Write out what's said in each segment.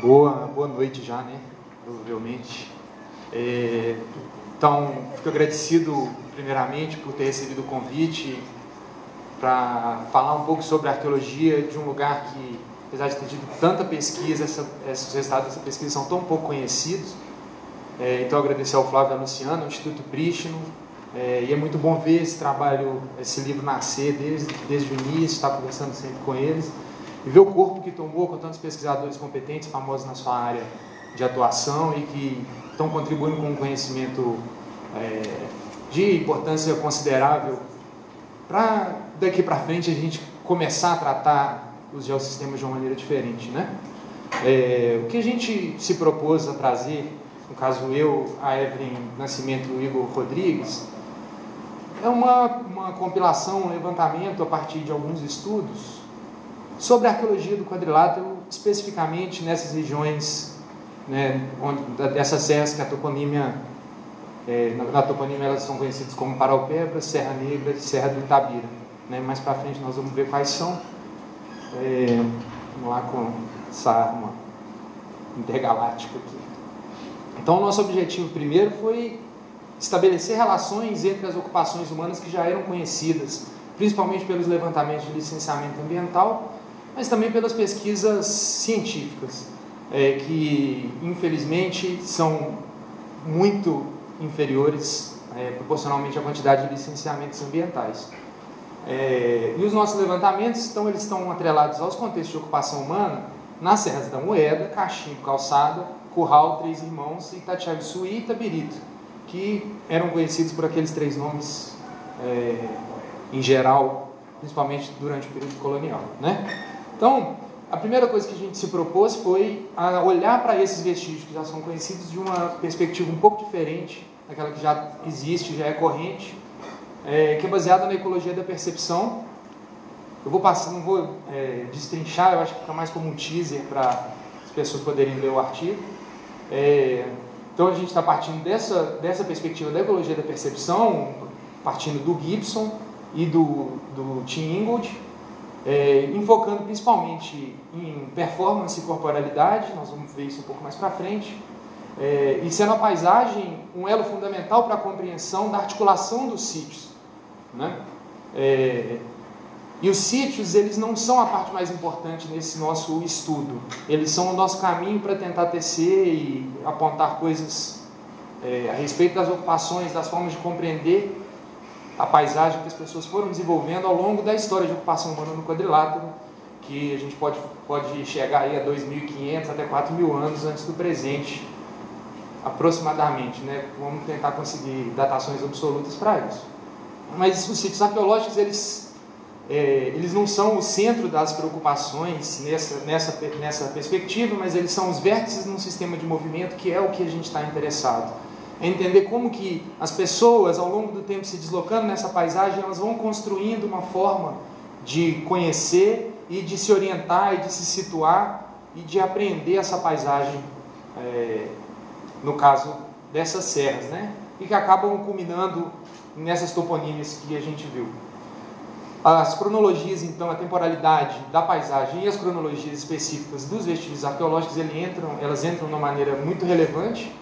Boa noite já, né? Provavelmente. Então, fico agradecido, primeiramente, por ter recebido o convite para falar um pouco sobre a arqueologia de um lugar que, apesar de ter tido tanta pesquisa, esses resultados dessa pesquisa são tão pouco conhecidos. Então, agradecer ao Flávio e ao Luciano, ao Instituto Prístino, e é muito bom ver esse trabalho, esse livro nascer desde o início, estar conversando sempre com eles, e ver o corpo que tomou com tantos pesquisadores competentes, famosos na sua área de atuação e que estão contribuindo com um conhecimento de importância considerável para daqui para frente a gente começar a tratar os geossistemas de uma maneira diferente, né? O que a gente se propôs a trazer, no caso eu, a Evelyn Nascimento e o Igor Rodrigues, é uma compilação, um levantamento a partir de alguns estudos sobre a arqueologia do quadrilátero, especificamente nessas regiões, né, dessas serras que a toponímia, na toponímia elas são conhecidas como Paraupebra, Serra Negra e Serra do Itabira. Né? Mais para frente nós vamos ver quais são. Vamos lá com essa arma intergaláctica aqui. Então o nosso objetivo primeiro foi estabelecer relações entre as ocupações humanas que já eram conhecidas, principalmente pelos levantamentos de licenciamento ambiental, mas também pelas pesquisas científicas, que infelizmente são muito inferiores proporcionalmente à quantidade de licenciamentos ambientais. E os nossos levantamentos, então, eles estão atrelados aos contextos de ocupação humana nas Serras da Moeda, Cachimbo, Calçada, Curral, Três Irmãos, Itatiaia-Açu e Itabirito, que eram conhecidos por aqueles três nomes em geral, principalmente durante o período colonial, né? Então, a primeira coisa que a gente se propôs foi a olhar para esses vestígios que já são conhecidos de uma perspectiva um pouco diferente daquela que já existe, já é corrente, que é baseada na ecologia da percepção. Eu vou passar, não vou destrinchar, eu acho que fica mais como um teaser para as pessoas poderem ler o artigo. Então a gente está partindo dessa perspectiva da ecologia da percepção, partindo do Gibson e do Tim Ingold, enfocando principalmente em performance e corporalidade, nós vamos ver isso um pouco mais para frente, e sendo a paisagem um elo fundamental para a compreensão da articulação dos sítios, né? E os sítios, eles não são a parte mais importante nesse nosso estudo, eles são o nosso caminho para tentar tecer e apontar coisas a respeito das ocupações, das formas de compreender a paisagem que as pessoas foram desenvolvendo ao longo da história de ocupação humana no quadrilátero, que a gente pode chegar aí a 2.500 até 4.000 anos antes do presente, aproximadamente, né? Vamos tentar conseguir datações absolutas para isso. Mas os sítios arqueológicos, eles não são o centro das preocupações nessa perspectiva, mas eles são os vértices num sistema de movimento que é o que a gente está interessado. É entender como que as pessoas, ao longo do tempo, se deslocando nessa paisagem, elas vão construindo uma forma de conhecer e de se orientar e de se situar e de aprender essa paisagem, no caso dessas serras, né? E que acabam culminando nessas toponímias que a gente viu. As cronologias, então, a temporalidade da paisagem e as cronologias específicas dos vestígios arqueológicos, elas entram de uma maneira muito relevante,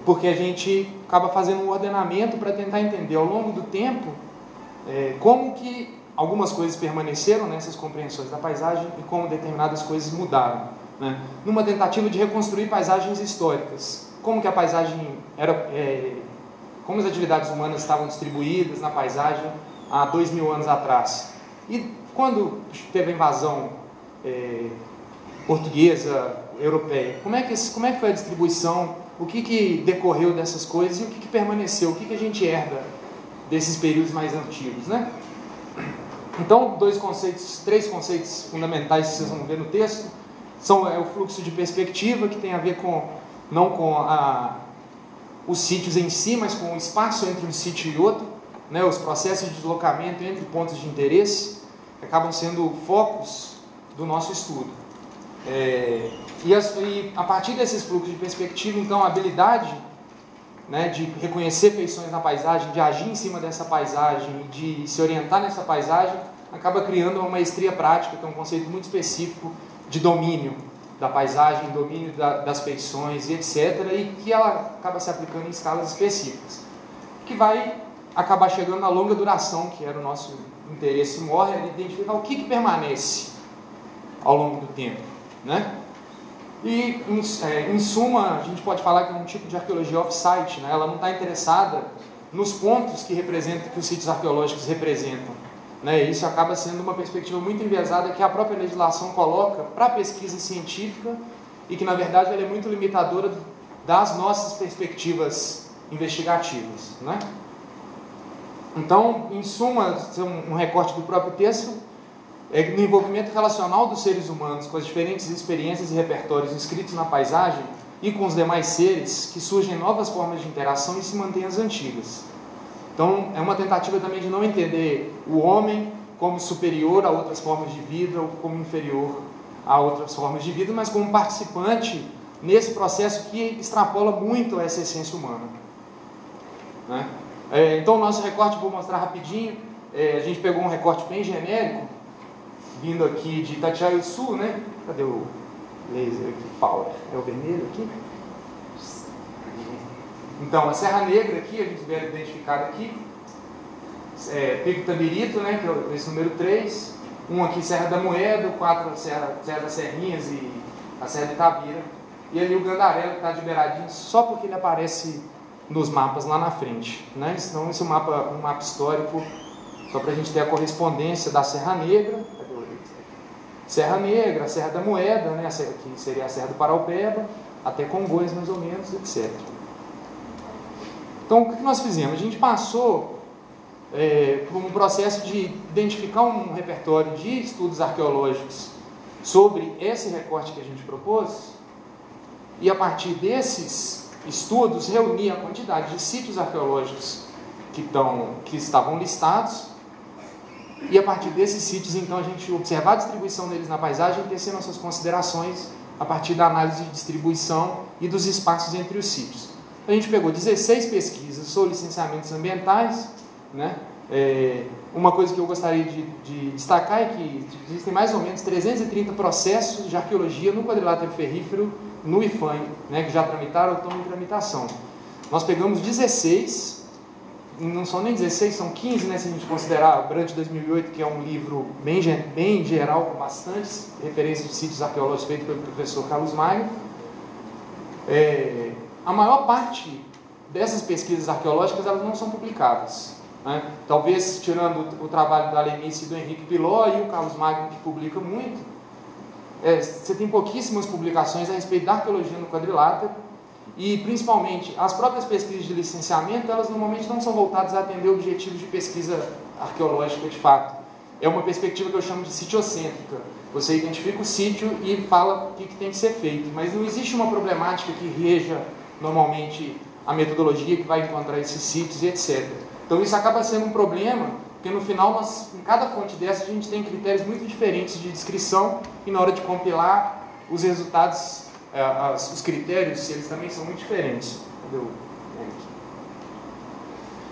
porque a gente acaba fazendo um ordenamento para tentar entender ao longo do tempo como que algumas coisas permaneceram nessas compreensões da paisagem e como determinadas coisas mudaram, né? Numa tentativa de reconstruir paisagens históricas, como que a paisagem era, como as atividades humanas estavam distribuídas na paisagem há 2.000 anos atrás. E quando teve a invasão portuguesa, europeia, como é que foi a distribuição, o que decorreu dessas coisas e o que permaneceu, o que a gente herda desses períodos mais antigos, né? Então, três conceitos fundamentais que vocês vão ver no texto, são o fluxo de perspectiva, que tem a ver não com os sítios em si, mas com o espaço entre um sítio e outro, né? Os processos de deslocamento entre pontos de interesse, que acabam sendo focos do nosso estudo. E a partir desses fluxos de perspectiva, então, a habilidade, né, de reconhecer feições na paisagem, de agir em cima dessa paisagem, de se orientar nessa paisagem, acaba criando uma maestria prática, que é um conceito muito específico de domínio, da paisagem, domínio das feições e etc., e que ela acaba se aplicando em escalas específicas, que vai acabar chegando na longa duração, que era o nosso interesse maior, é identificar o que permanece ao longo do tempo, né? E, em suma, a gente pode falar que é um tipo de arqueologia off-site, né? Ela não está interessada nos pontos que os sítios arqueológicos representam, né? Isso acaba sendo uma perspectiva muito enviesada que a própria legislação coloca para a pesquisa científica e que, na verdade, ela é muito limitadora das nossas perspectivas investigativas, né? Então, em suma, um recorte do próprio texto, no envolvimento relacional dos seres humanos com as diferentes experiências e repertórios inscritos na paisagem e com os demais seres, que surgem novas formas de interação e se mantêm as antigas. Então, é uma tentativa também de não entender o homem como superior a outras formas de vida ou como inferior a outras formas de vida, mas como participante nesse processo que extrapola muito essa essência humana, né? Então, o nosso recorte, vou mostrar rapidinho. A gente pegou um recorte bem genérico, vindo aqui de Itatiaia-Sul, né? Cadê o laser aqui? Power. É o vermelho aqui? Então, a Serra Negra aqui, a gente vê identificada aqui. Pico Tabirito, né? Que é esse número 3. Um aqui, Serra da Moeda. 4, Serra das Serrinhas e a Serra de Itabira. E ali o Gandarela, que está de beiradinho, só porque ele aparece nos mapas lá na frente, né? Então, esse é um mapa histórico, só para a gente ter a correspondência da Serra Negra, Serra Negra, a Serra da Moeda, né? Que seria a Serra do Paraupeba, até Congonhas mais ou menos, etc. Então, o que nós fizemos? A gente passou por um processo de identificar um repertório de estudos arqueológicos sobre esse recorte que a gente propôs, e a partir desses estudos reunir a quantidade de sítios arqueológicos que estavam listados, e a partir desses sítios, então, a gente observar a distribuição deles na paisagem e tecer nossas considerações a partir da análise de distribuição e dos espaços entre os sítios. A gente pegou 16 pesquisas sobre licenciamentos ambientais, né? Uma coisa que eu gostaria de destacar é que existem mais ou menos 330 processos de arqueologia no quadrilátero ferrífero no IFAM, né, que já tramitaram ou estão em tramitação. Nós pegamos 16, não são nem 16, são 15, né, se a gente considerar Brant 2008, que é um livro bem geral, com bastantes referências de sítios arqueológicos feito pelo professor Carlos Magno. A maior parte dessas pesquisas arqueológicas, elas não são publicadas, né? Talvez, tirando o trabalho da Lenice e do Henrique Piló e o Carlos Magno, que publica muito, você tem pouquíssimas publicações a respeito da arqueologia no quadrilátero, e principalmente as próprias pesquisas de licenciamento, elas normalmente não são voltadas a atender objetivos de pesquisa arqueológica de fato. É uma perspectiva que eu chamo de sitiocêntrica. Você identifica o sítio e fala o que tem que ser feito, mas não existe uma problemática que reja normalmente a metodologia que vai encontrar esses sítios e etc. Então isso acaba sendo um problema, porque no final, em cada fonte dessa, a gente tem critérios muito diferentes de descrição, e na hora de compilar os resultados, os critérios, eles também são muito diferentes.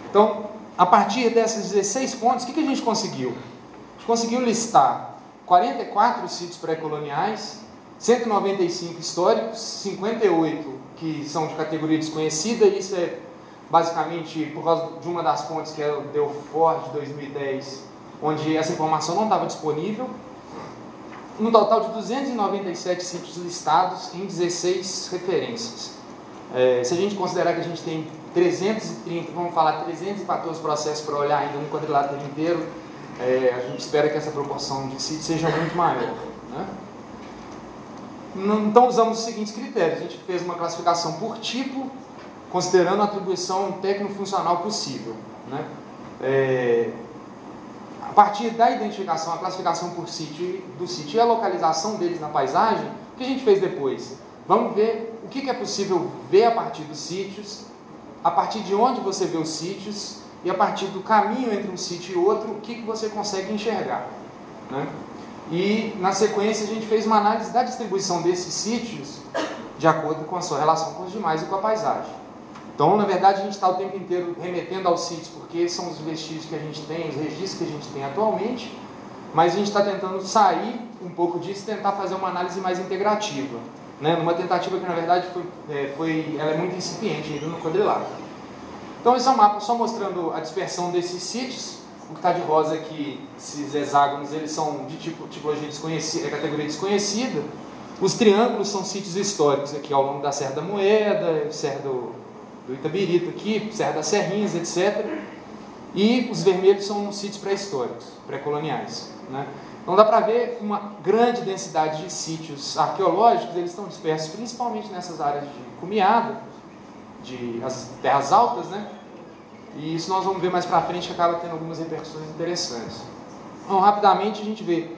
Então, a partir dessas 16 fontes, o que a gente conseguiu? A gente conseguiu listar 44 sítios pré-coloniais, 195 históricos, 58 que são de categoria desconhecida, e isso é basicamente por causa de uma das fontes, que é o Delfort de 2010, onde essa informação não estava disponível. Um total de 297 sítios listados em 16 referências. Se a gente considerar que a gente tem 330, vamos falar 314 processos para olhar ainda no quadrilátero inteiro, a gente espera que essa proporção de sítios seja muito maior, né? Então usamos os seguintes critérios. A gente fez uma classificação por tipo, considerando a atribuição técnico-funcional possível, né? A partir da identificação, a classificação por sítio, do sítio e a localização deles na paisagem, o que a gente fez depois? Vamos ver o que é possível ver a partir dos sítios, a partir de onde você vê os sítios, e a partir do caminho entre um sítio e outro, o que você consegue enxergar, né? E, na sequência, a gente fez uma análise da distribuição desses sítios de acordo com a sua relação com os demais e com a paisagem. Então, na verdade, a gente está o tempo inteiro remetendo aos sítios, porque esses são os vestígios que a gente tem, os registros que a gente tem atualmente, mas a gente está tentando sair um pouco disso e tentar fazer uma análise mais integrativa, né? Numa tentativa que, na verdade, ela é muito incipiente ainda no quadrilátero. Então, esse é um mapa só mostrando a dispersão desses sítios. O que está de rosa aqui, esses hexágonos, eles são de tipologia desconhecida, categoria desconhecida. Os triângulos são sítios históricos aqui ao longo da Serra da Moeda, Serra do Itabirito aqui, Serra das Serrinhas, etc. E os vermelhos são sítios pré-históricos, pré-coloniais, né? Então dá para ver uma grande densidade de sítios arqueológicos, eles estão dispersos principalmente nessas áreas de cumeado, as terras altas, né? E isso nós vamos ver mais para frente, que acaba tendo algumas repercussões interessantes. Então, rapidamente, a gente vê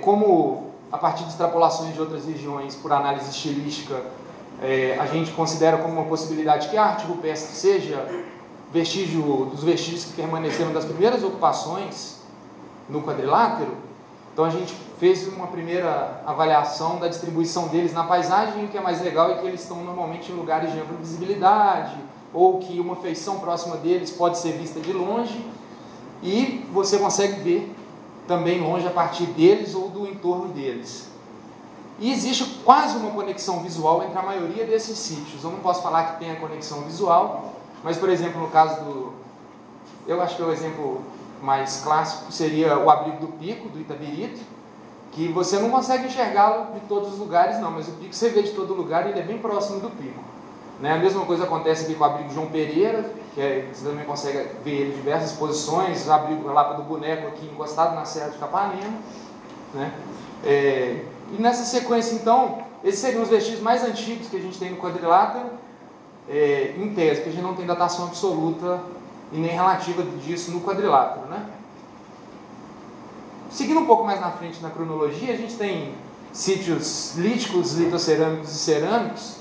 como, a partir de extrapolações de outras regiões, por análise estilística, a gente considera como uma possibilidade que a arte rupestre seja dos vestígios que permaneceram das primeiras ocupações no quadrilátero. Então, a gente fez uma primeira avaliação da distribuição deles na paisagem. O que é mais legal é que eles estão normalmente em lugares de ampla visibilidade, ou que uma feição próxima deles pode ser vista de longe, e você consegue ver também longe a partir deles ou do entorno deles. E existe quase uma conexão visual entre a maioria desses sítios. Eu não posso falar que tem a conexão visual, mas, por exemplo, no caso eu acho que o exemplo mais clássico seria o abrigo do Pico, do Itabirito, que você não consegue enxergá-lo de todos os lugares, não, mas o Pico você vê de todo lugar e ele é bem próximo do Pico. Né? A mesma coisa acontece aqui com o abrigo João Pereira, você também consegue ver ele em diversas posições, o abrigo Lapa do Boneco aqui encostado na Serra de Capanema, né? E nessa sequência, então, esses seriam os vestígios mais antigos que a gente tem no quadrilátero, em tese, porque a gente não tem datação absoluta e nem relativa disso no quadrilátero, né? Seguindo um pouco mais na frente na cronologia, a gente tem sítios líticos, litocerâmicos e cerâmicos.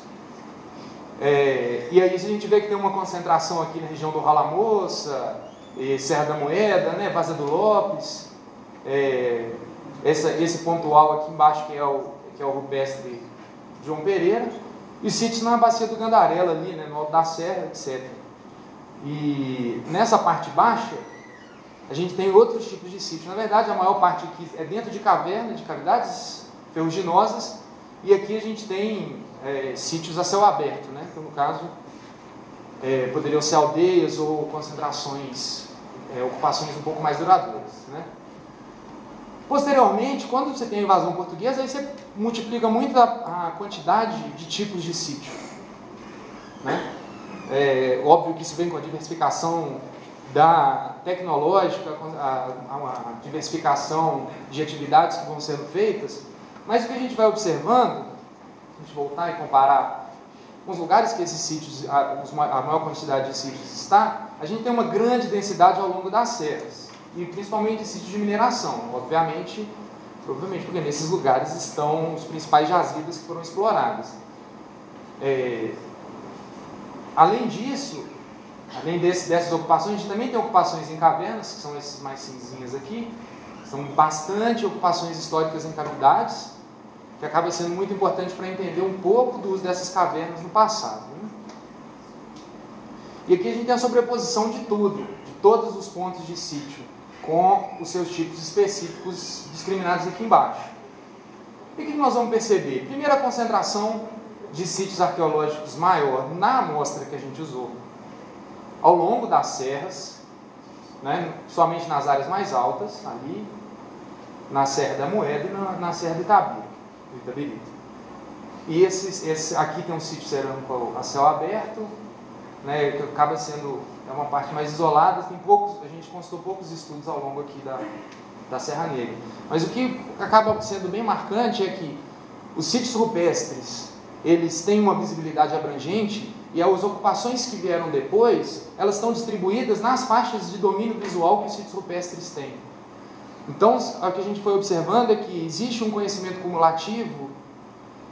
E aí a gente vê que tem uma concentração aqui na região do Rala Moça, Serra da Moeda, né, Vaza do Lopes, esse pontual aqui embaixo que é o rupestre João Pereira, e sítios na bacia do Gandarela ali, né, no alto da Serra, etc. E nessa parte baixa a gente tem outros tipos de sítios. Na verdade, a maior parte aqui é dentro de cavernas, de cavidades ferruginosas, e aqui a gente tem sítios a céu aberto, né? Então, no caso, poderiam ser aldeias ou concentrações, ocupações um pouco mais duradouras, né? Posteriormente, quando você tem a invasão portuguesa, aí você multiplica muito a quantidade de tipos de sítio, né? Óbvio que isso vem com a diversificação tecnológica, a diversificação de atividades que vão sendo feitas, mas o que a gente vai observando, a gente voltar e comparar com os lugares que esses sítios, a maior quantidade de sítios está, a gente tem uma grande densidade ao longo das serras, e principalmente sítios de mineração, provavelmente porque nesses lugares estão os principais jazidas que foram exploradas. Além disso, além dessas ocupações, a gente também tem ocupações em cavernas, que são esses mais cinzinhas aqui, são bastante ocupações históricas em cavidades, que acaba sendo muito importante para entender um pouco do uso dessas cavernas no passado, né? E aqui a gente tem a sobreposição de tudo, de todos os pontos de sítio, com os seus tipos específicos discriminados aqui embaixo. E o que nós vamos perceber? Primeiro, a concentração de sítios arqueológicos maior na amostra que a gente usou, ao longo das serras, né? Somente nas áreas mais altas, ali, na Serra da Moeda e na Serra do Itabirito. E aqui tem um sítio cerâmico a céu aberto, né, que acaba sendo uma parte mais isolada. A gente consultou poucos estudos ao longo aqui da Serra Negra. Mas o que acaba sendo bem marcante é que os sítios rupestres, eles têm uma visibilidade abrangente, e as ocupações que vieram depois, elas estão distribuídas nas faixas de domínio visual que os sítios rupestres têm. Então, o que a gente foi observando é que existe um conhecimento cumulativo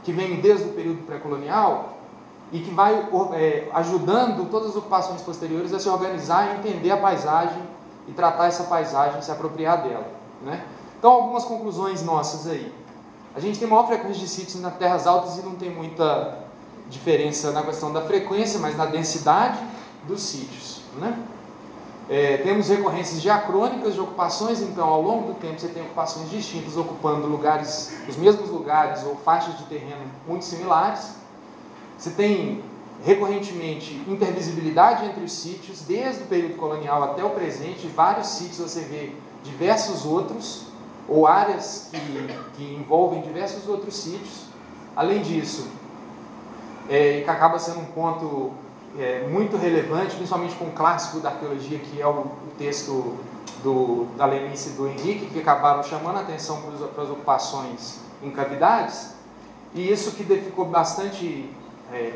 que vem desde o período pré-colonial e que vai ajudando todas as ocupações posteriores a se organizar e entender a paisagem e tratar essa paisagem, se apropriar dela, né? Então, algumas conclusões nossas aí. A gente tem maior frequência de sítios nas terras altas e não tem muita diferença na questão da frequência, mas na densidade dos sítios, né? Temos recorrências diacrônicas de ocupações, então ao longo do tempo você tem ocupações distintas ocupando lugares, os mesmos lugares ou faixas de terreno muito similares. Você tem recorrentemente intervisibilidade entre os sítios, desde o período colonial até o presente, vários sítios você vê diversos outros, ou áreas que envolvem diversos outros sítios. Além disso, que acaba sendo um ponto muito relevante, principalmente com o clássico da arqueologia, que é o texto da Lenice e do Henrique, que acabaram chamando a atenção para as ocupações em cavidades, e isso que ficou bastante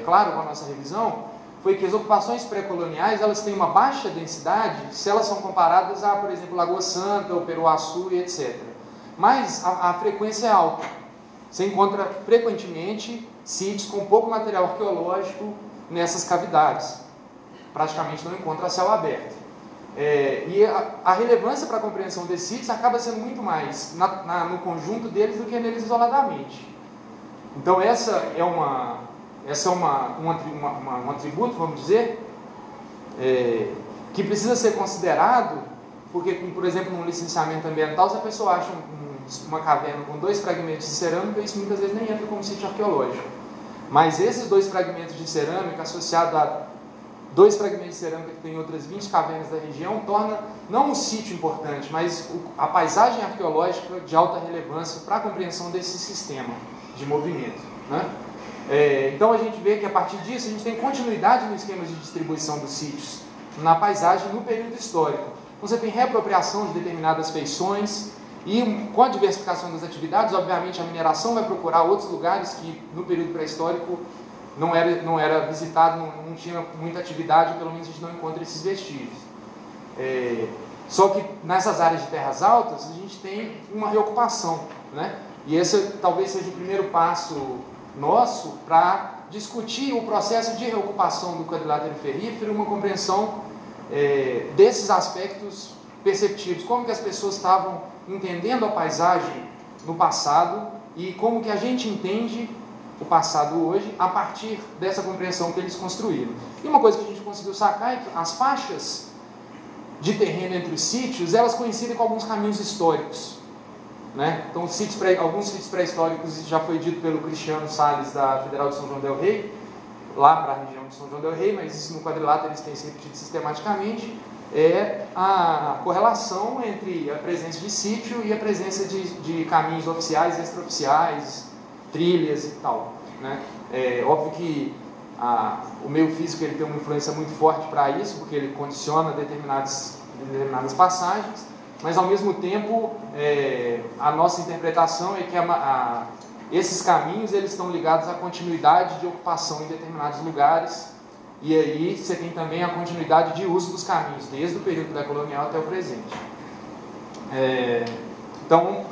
claro com a nossa revisão, foi que as ocupações pré-coloniais elas têm uma baixa densidade se elas são comparadas a, por exemplo, Lagoa Santa, o Peruaçu e etc. Mas a frequência é alta. Você encontra frequentemente sítios com pouco material arqueológico nessas cavidades. Praticamente não encontra a céu aberto. E a relevância para a compreensão desses sítios acaba sendo muito mais no conjunto deles do que neles isoladamente. Então essa é um atributo, vamos dizer, que precisa ser considerado, porque, por exemplo, num licenciamento ambiental, se a pessoa acha uma caverna com 2 fragmentos de cerâmica, isso muitas vezes nem entra como sítio arqueológico. Mas esses 2 fragmentos de cerâmica, associados a 2 fragmentos de cerâmica que tem outras 20 cavernas da região, torna não um sítio importante, mas a paisagem arqueológica de alta relevância para a compreensão desse sistema de movimento, né? Então a gente vê que a partir disso a gente tem continuidade no esquema de distribuição dos sítios na paisagem no período histórico. Então, você tem reapropriação de determinadas feições e com a diversificação das atividades, obviamente a mineração vai procurar outros lugares que no período pré-histórico não era visitado, não tinha muita atividade, pelo menos a gente não encontra esses vestígios. Só que nessas áreas de terras altas a gente tem uma reocupação, né? E esse talvez seja o primeiro passo nosso para discutir o processo de reocupação do quadrilátero ferrífero, uma compreensão desses aspectos perceptivos, como que as pessoas estavam entendendo a paisagem no passado e como que a gente entende o passado hoje a partir dessa compreensão que eles construíram. E uma coisa que a gente conseguiu sacar é que as faixas de terreno entre os sítios, elas coincidem com alguns caminhos históricos, né? Então, alguns sítios pré-históricos, já foi dito pelo Cristiano Salles, da Federal de São João del Rei, lá para a região de São João del Rei, mas isso no quadrilátero eles têm se repetido sistematicamente, a correlação entre a presença de sítio e a presença de caminhos oficiais, extraoficiais, trilhas e tal, né? Óbvio que o meio físico ele tem uma influência muito forte para isso, porque ele condiciona determinadas passagens, mas ao mesmo tempo a nossa interpretação é que esses caminhos eles estão ligados à continuidade de ocupação em determinados lugares, e aí você tem também a continuidade de uso dos caminhos, desde o período pré-colonial até o presente. Então,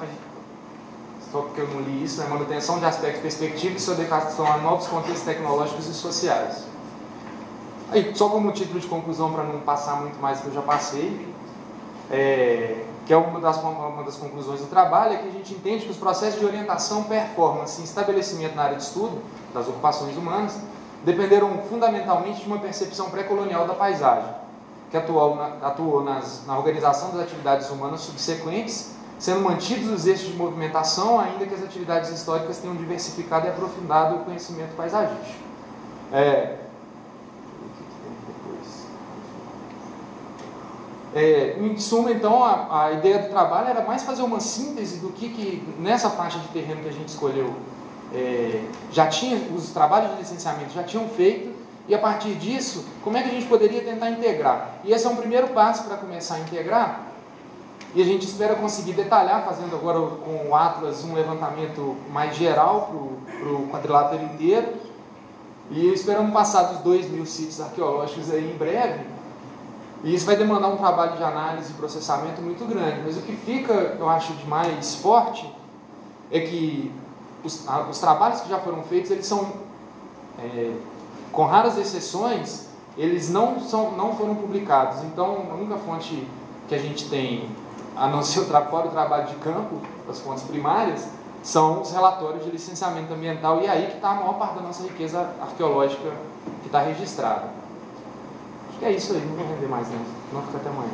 só porque eu não li isso, é manutenção de aspectos perspectivos e sua adequação a novos contextos tecnológicos e sociais. Aí, só como título de conclusão, para não passar muito mais do que eu já passei, que é uma das conclusões do trabalho, é que a gente entende que os processos de orientação, performance e estabelecimento na área de estudo das ocupações humanas dependeram fundamentalmente de uma percepção pré-colonial da paisagem, que atuou na organização das atividades humanas subsequentes, sendo mantidos os eixos de movimentação, ainda que as atividades históricas tenham diversificado e aprofundado o conhecimento paisagístico. Em suma, então, a ideia do trabalho era mais fazer uma síntese do que nessa faixa de terreno que a gente escolheu, os trabalhos de licenciamento já tinham feito, e a partir disso, como é que a gente poderia tentar integrar? E esse é um primeiro passo para começar a integrar, e a gente espera conseguir detalhar, fazendo agora com o Atlas um levantamento mais geral para o quadrilátero inteiro, e esperamos passar dos 2.000 sítios arqueológicos aí em breve, e isso vai demandar um trabalho de análise e processamento muito grande, mas o que fica, eu acho, de mais forte é que os trabalhos que já foram feitos, eles são, com raras exceções, eles não foram publicados. Então, a única fonte que a gente tem, a não ser fora o trabalho de campo, as fontes primárias, são os relatórios de licenciamento ambiental, e é aí que está a maior parte da nossa riqueza arqueológica que está registrada. Acho que é isso aí, não vou render mais, não fica até amanhã.